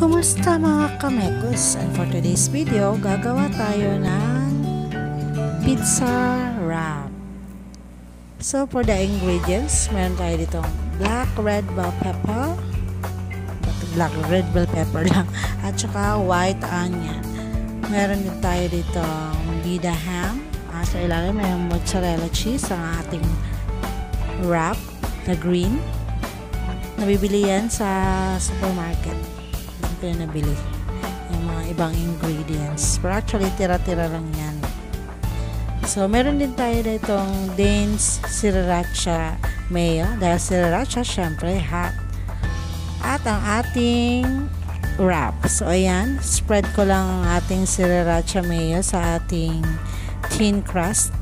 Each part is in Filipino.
Kumusta mga kamekos? And for today's video, gagawa tayo ng pizza wrap. So for the ingredients, meron tayo ditong black red bell pepper, at saka white onion. Meron din tayo ditong Bida ham. Sa ilalim may mozzarella cheese ang ating wrap na green. Nabibili yan sa supermarket. Hindi ko na nabili yung mga ibang ingredients, pero actually tira-tira lang yan. So meron din tayo ditong Danes sriracha mayo, dahil sriracha syempre hot. At ang ating wrap, so ayan, spread ko lang ang ating sriracha mayo sa ating thin crust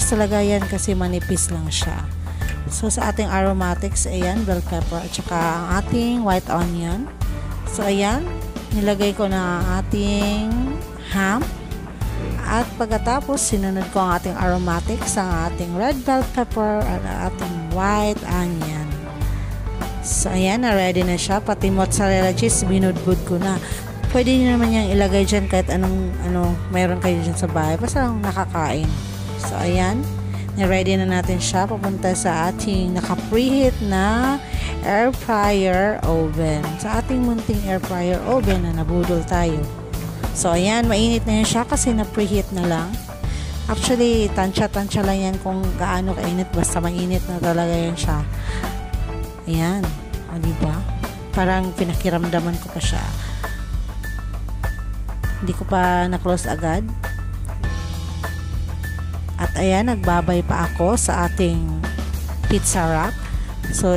talaga yan kasi manipis lang siya. So sa ating aromatics, ayan, bell pepper at saka ang ating white onion. So ayan, nilagay ko na ang ating ham. At pagkatapos, sinunod ko ang ating aromatics, ang ating red bell pepper at ang ating white onion. So ayan, na ready na siya. Pati mozzarella cheese, binudbud ko na. Pwede nyo naman yung ilagay dyan kahit anong mayroon kayo dyan sa bahay. Basta lang nakakain. So ayan, na-ready na natin siya. Papunta sa ating naka-preheat na air fryer oven. Sa ating munting air fryer oven na nabudol tayo. So ayan, mainit na yan siya kasi na-preheat na lang. Actually, tansya-tansya lang yan kung gaano kainit. Basta mainit na talaga yan siya. Ayan, o diba? Parang pinakiramdaman ko pa siya. Hindi ko pa na-close agad. At ayan, nagbabay pa ako sa ating pizza wrap. So,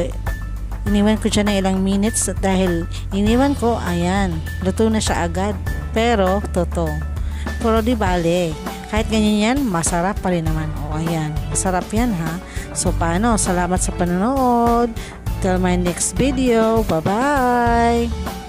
iniwan ko dyan na ilang minutes dahil iniwan ko, ayan, luto na siya agad. Pero, totoo. Pero di bale, kahit ganyan yan, masarap pa rin naman. O, ayan, masarap yan ha. So, paano? Salamat sa panonood. Till my next video. Bye-bye!